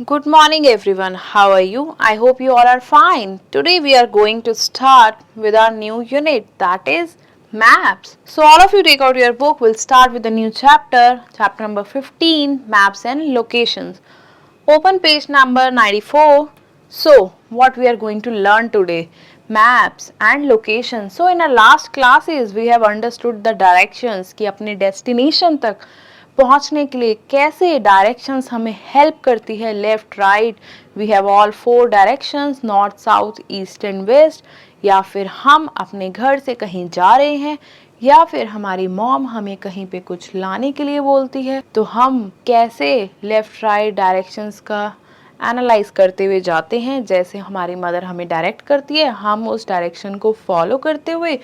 Good morning, everyone. How are you? I hope you all are fine. Today, we are going to start with our new unit that is maps. So, all of you take out your book. We'll start with the new chapter, chapter number 15 maps and locations. Open page number 94. So, what we are going to learn today? Maps and locations. So, in our last classes, we have understood the directions कि अपने destination तक पहुंचने के लिए कैसे directions हमें help करती है left right we have all four directions north south east and west या फिर हम अपने घर से कहीं जा रहे हैं या फिर हमारी मॉम हमें कहीं पे कुछ लाने के लिए बोलती है तो हम कैसे लेफ्ट राइट डायरेक्शंस का एनालाइज करते हुए जाते हैं जैसे हमारी मदर हमें डायरेक्ट करती है हम उस डायरेक्शन को फॉलो करते हुए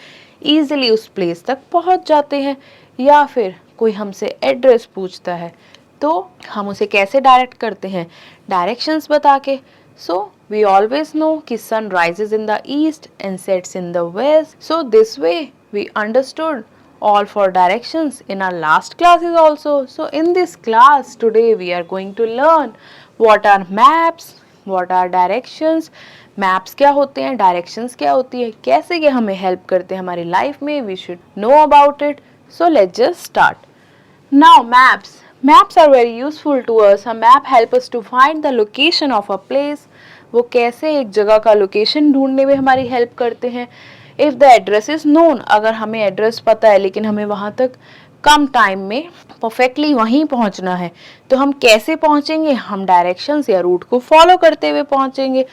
ईजिली उस प्लेस तक पहुंच जाते हैं या फिर कोई हमसे एड्रेस पूछता है तो हम उसे कैसे डायरेक्ट करते हैं डायरेक्शंस बता के सो वी ऑलवेज नो कि sun rises in the east and sets in the west so this way we understood all for directions in our last classes also. So in this class today we are going to learn what are maps, what are directions, maps क्या होते हैं directions क्या होती है कैसे ये हमें help करते हैं हमारी लाइफ में we should know about it so let's just start now maps are very useful to us a map help us to find the location of a place वो कैसे एक जगह का लोकेशन ढूंढने में हमारी हेल्प करते हैं if the address is known अगर हमें एड्रेस पता है लेकिन हमें वहां तक कम टाइम में परफेक्टली वहीं पहुंचना है तो हम कैसे पहुंचेंगे हम डायरेक्शंस या रूट को फॉलो करते हुए पहुंचेंगे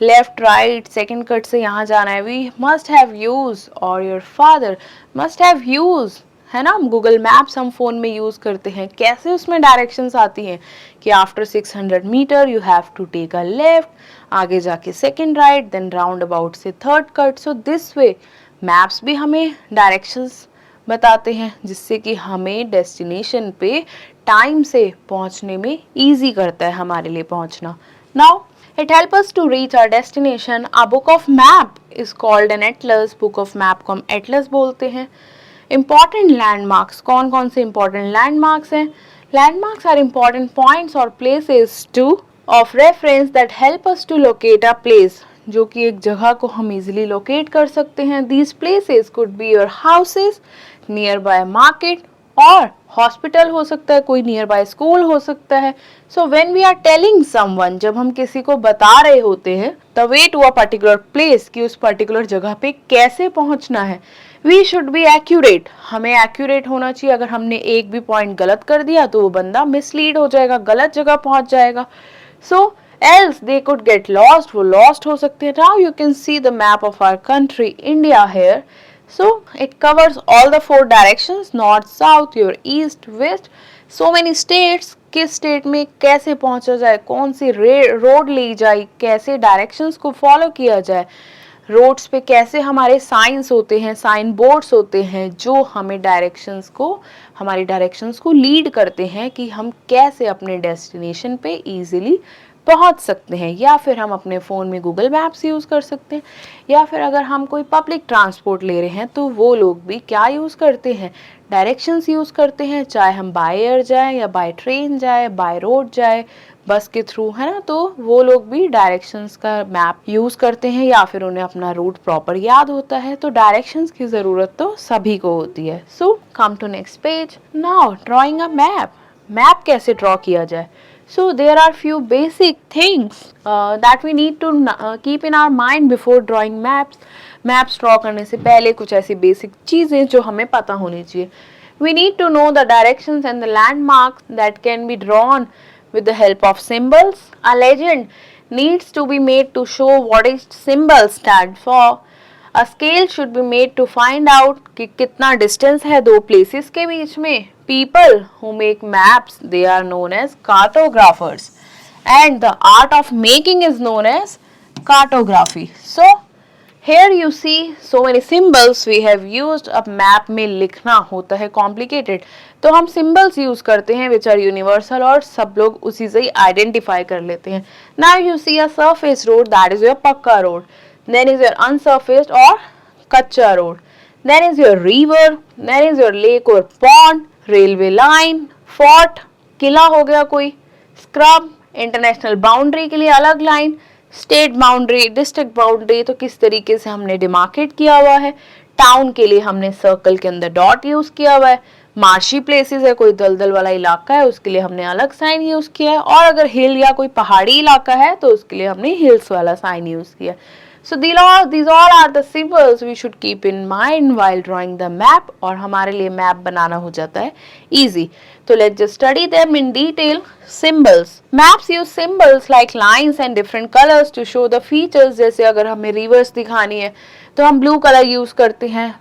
लेफ्ट राइट सेकंड कट से यहाँ जाना है we must have use or your father must have use है ना गूगल मैप्स हम फोन में यूज करते हैं कैसे उसमें डायरेक्शंस आती हैं कि after 600 metres you have to take a left आगे जाके second right then roundabout से third cut so this way maps भी हमें डायरेक्शंस बताते हैं जिससे कि हमें डेस्टिनेशन पे टाइम से पहुंचने में इजी करता है हमारे लिए पहुंचना now it helps us to reach our destination a book of map is called an atlas book of map को हम atlas बोलते हैं important landmarks कौन कौन से important landmarks हैं landmarks are important points or places to of reference that help us to locate a place जो कि एक जगह को हम easily locate कर सकते हैं these places could be your houses nearby market और हॉस्पिटल हो सकता है कोई नियर बाय स्कूल हो सकता है so when we are telling someone जब हम किसी को बता रहे होते हैं the way to a particular place कि उस पर्टिकुलर जगह पे कैसे पहुंचना है वी शुड बी एक्यूरेट हमें एक्यूरेट होना चाहिए अगर हमने एक भी पॉइंट गलत कर दिया तो वो बंदा मिसलीड हो जाएगा गलत जगह पहुंच जाएगा सो else they could get lost वो lost हो सकते हैं now you can see the map of our country India here so it covers all the four directions north south your east west so many states किस state में कैसे पहुंचा जाए कौन सी रोड ली जाए कैसे डायरेक्शंस को फॉलो किया जाए रोड्स पे कैसे हमारे साइंस होते हैं साइन बोर्ड्स होते हैं जो हमें डायरेक्शंस को हमारी डायरेक्शंस को लीड करते हैं कि हम कैसे अपने डेस्टिनेशन पे इजीली पहुंच सकते हैं या फिर हम अपने फ़ोन में गूगल मैप्स यूज़ कर सकते हैं या फिर अगर हम कोई पब्लिक ट्रांसपोर्ट ले रहे हैं तो वो लोग भी क्या यूज़ करते हैं डायरेक्शंस यूज़ करते हैं चाहे हम बाय एयर जाएं या बाय ट्रेन जाएं बाय रोड जाएं बस के थ्रू है ना तो वो लोग भी डायरेक्शंस का मैप यूज़ करते हैं या फिर उन्हें अपना रूट प्रॉपर याद होता है तो डायरेक्शंस की ज़रूरत तो सभी को होती है so come to next page now drawing a map कैसे ड्रॉ किया जाए So there are few basic things that we need to keep in our mind before drawing maps. Maps draw करने से पहले कुछ ऐसी basic चीज़ें जो हमें पता होनी चाहिए. We need to know the directions and the landmarks that can be drawn with the help of symbols. A legend needs to be made to show what each symbol stand for. A scale should be made to find out कि कितना distance है दो places के बीच में. People who make maps they are known as cartographers and the art of making is known as cartography. So here you see so many symbols we have used अब map में लिखना होता है complicated तो हम symbols use करते हैं which are universal और सब लोग उसी से ही identify कर लेते हैं. Now you see a surface road that is your पक्का road. Then is your unsurfaced or कच्चा road. Then is your river. Then is your lake or pond. Railway line fort किला हो गया कोई स्क्रब इंटरनेशनल बाउंड्री के लिए अलग line, state boundary, district boundary तो किस तरीके से हमने डिमार्केट किया हुआ है, टाउन के लिए हमने सर्कल के अंदर डॉट यूज किया हुआ है, मार्शी प्लेसेस है, कोई दलदल वाला इलाका है, उसके लिए हमने अलग साइन यूज किया है, और अगर हिल या कोई पहाड़ी इलाका है तो उसके लिए हमने हिल्स वाला साइन यूज किया है। So these all are the symbols we should keep in mind while drawing the map, और हमारे लिए मैप बनाना हो जाता है easy. तो let's just study them in detail. Symbols. Maps use symbols like lines and different colors to show the features. जैसे अगर हमें rivers दिखानी है तो हम blue color use करते हैं,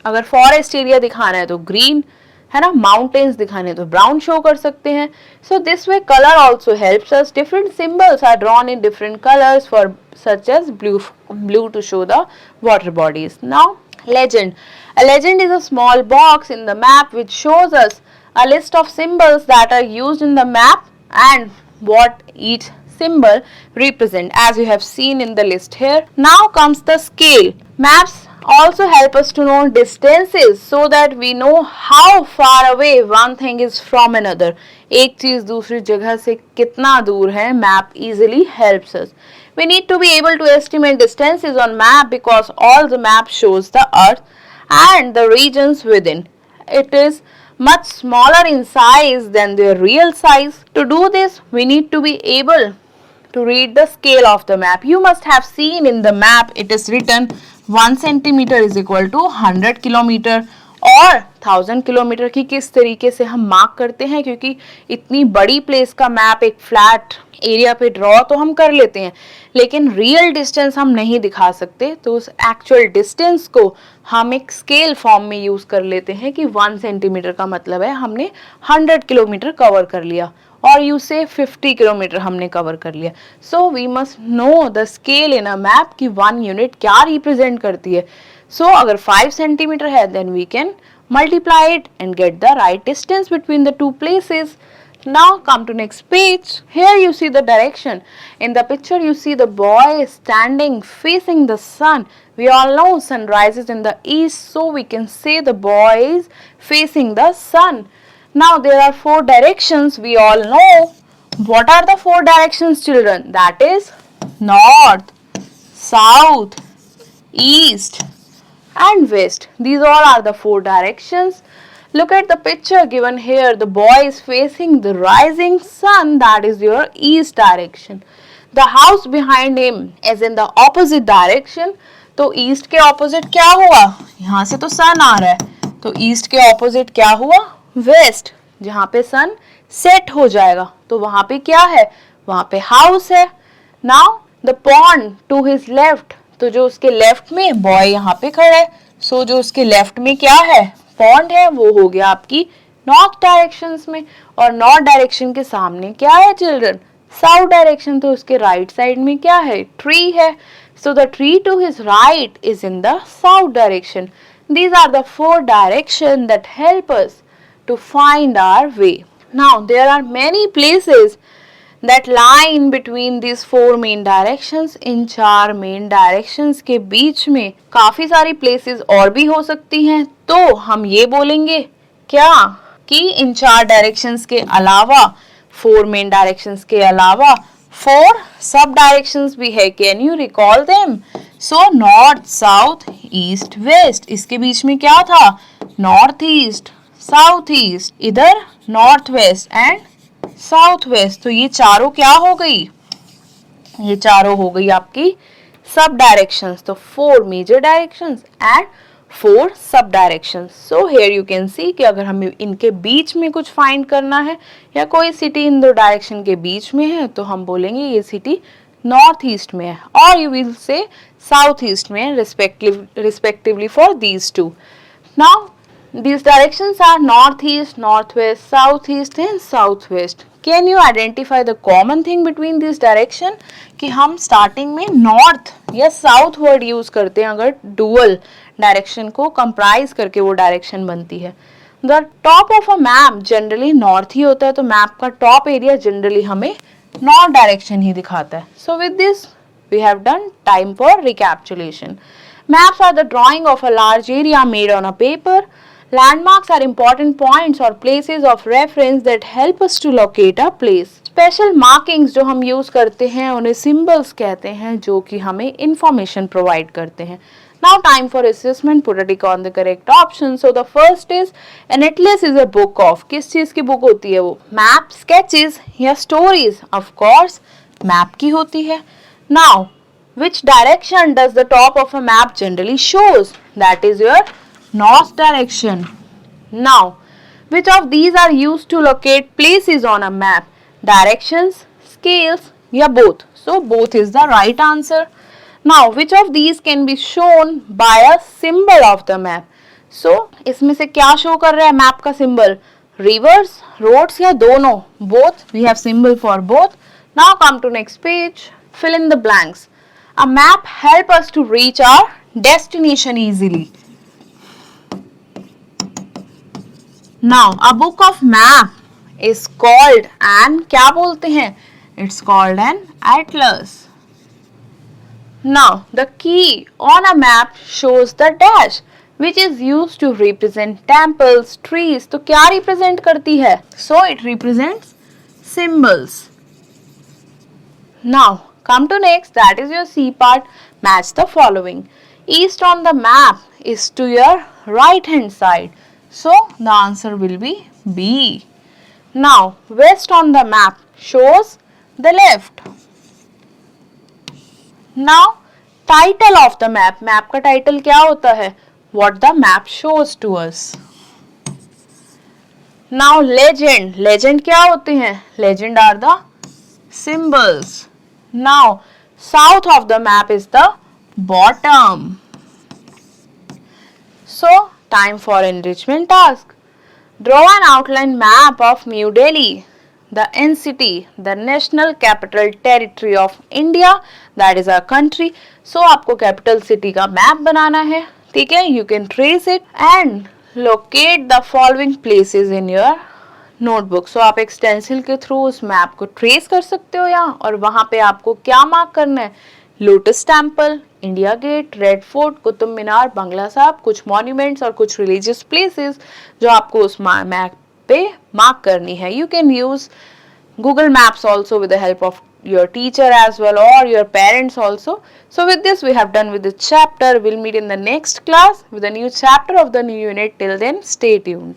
अगर forest area दिखाना है तो green, है ना, माउंटेन्स दिखाने तो ब्राउन शो कर सकते हैं. So this way colour also helps us. Different symbols are drawn in different colours for such as blue to show the water bodies. Now legend. A legend is a small box in the map which shows us a list of symbols that are used in the map and what each symbol represent, as you have seen in the list here. Now comes the scale. Maps also help us to know distances so that we know how far away one thing is from another. एक चीज दूसरी जगह से कितना दूर है, map easily helps us. We need to be able to estimate distances on map because all the map shows the earth and the regions within. It is much smaller in size than their real size. To do this, we need to be able to read the scale of the map. You must have seen in the map it is written 1 centimeter is equal to 100 kilometer और 1000 kilometre की किस तरीके से हम mark करते हैं, क्योंकि इतनी बड़ी प्लेस का मैप एक फ्लैट एरिया पे ड्रॉ तो हम कर लेते हैं लेकिन रियल डिस्टेंस हम नहीं दिखा सकते, तो उस एक्चुअल डिस्टेंस को हम एक स्केल फॉर्म में यूज कर लेते हैं कि 1 सेंटीमीटर का मतलब है हमने 100 किलोमीटर कवर कर लिया, और यू से 50 किलोमीटर हमने कवर कर लिया. So we must know the scale in a map कि 1 यूनिट क्या रिप्रेजेंट करती है. सो अगर 5 सेंटीमीटर है then we can multiply it and get the right distance between the two places. Now come to next page. Here you see the direction. In the picture you see the boy standing facing the sun. We all know sun rises in the east, so we can say the boy is facing the sun. Now there are 4 directions we all know. What are the 4 directions, children? That is north, south, east and west. These all are the 4 directions. Look at the picture given here. The boy is facing the rising sun, that is your east direction. The house behind him is in the opposite direction. तो east के opposite क्या हुआ? यहाँ से तो sun आ रहा है, तो east के opposite क्या हुआ? West, जहाँ पे sun set हो जाएगा, तो वहाँ पे क्या है? वहाँ पे house है. Now the pond to his left, तो जो उसके left में boy यहाँ पे खड़ा है, so जो उसके left में क्या है? पॉन्ड है, वो हो गया आपकी नॉर्थ डायरेक्शंस में, और नॉर्थ डायरेक्शन के सामने क्या है चिल्ड्रन? South direction. तो उसके राइट साइड में क्या है? ट्री है. So the tree to his right is in the south direction. These are the 4 direction that help us to find our way. Now there are many places that line between these 4 main directions. In 4 main directions के बीच में काफी सारी places और भी हो सकती हैं, तो हम ये बोलेंगे क्या कि इन 4 directions के अलावा 4 main directions के अलावा 4 सब directions भी है. Can you recall them? So north, south, east, west. इसके बीच में क्या था? north east, south east, इधर north west and south west. तो ये चारों क्या हो गई? ये चारों हो गई आपकी सब डायरेक्शंस. तो 4 मेजर डायरेक्शंस एंड 4 सब directions. So here you can see कि अगर हमें इनके बीच में कुछ फाइंड करना है या कोई सिटी इन 2 डायरेक्शन के बीच में है, तो हम बोलेंगे ये सिटी नॉर्थ ईस्ट में है, और you will say south east में है respectively for these 2. Now these directions are northeast, northwest, southeast and southwest. Can you identify the common thing between these direction? कि हम starting में north या south word use करते हैं अगर dual direction को comprise करके वो direction बनती है. The top of a map generally north ही होता है, तो map का top area generally हमें north direction ही दिखाता है. So with this we have done time for recapitulation. Maps are the drawing of a large area made on a paper. Landmarks are important points or places of reference that help us to locate a place. Special markings जो हम use करते हैं उन्हें symbols कहते हैं, जो कि हमें इंफॉर्मेशन प्रोवाइड करते हैं. Now time for assessment. Put a tick on the correct option. So the first is an atlas is a book of. किस चीज की बुक होती है वो? मैप, स्केचेस या स्टोरीज? ऑफ कोर्स मैप की होती है. Now which direction does the top of a map generally shows? That is your north direction. Now which of these are used to locate places on a map? Directions, scales या both? So both is the right answer. Now which of these can be shown by a symbol of the map? So इसमें से क्या show कर रहा है map का symbol? Rivers, roads या दोनों? Both. We have symbol for both. Now come to next page. Fill in the blanks. A map help us to reach our destination easily. Now a book of map is called an क्या बोलते हैं? It's called an atlas. Now the key on a map shows the dash which is used to represent temples, trees. तो क्या represent करती है? So it represents symbols. Now come to next, that is your C part. Match the following. East on the map is to your right hand side. So the answer will be B. Now west on the map shows the left. Now title of the map. Map का title क्या होता है? What the map shows to us. Now legend. Legend क्या होते हैं? Legend are the symbols. Now south of the map is the bottom. So time for enrichment task. Draw an outline map of New Delhi, the NCT, the National Capital Territory of India, that is our country. So आपको capital city का map बनाना है, ठीक है? You can trace it and locate the following places in your notebook. So आप एक stencil के through उस map को ट्रेस कर सकते हो यहाँ, और वहाँ पे आपको क्या मार्क करना है? Lotus temple, India gate, red fort, Qutub Minar, Bangla Sahib, कुछ मॉन्यूमेंट्स और कुछ रिलीजियस प्लेसेस जो आपको उस मैप पे मार्क करनी है. You can use Google Maps also with the help of your teacher as well, or your parents also. So with this we have done with the chapter. We'll meet in the next class with a new chapter of the new unit. Till then, stay tuned.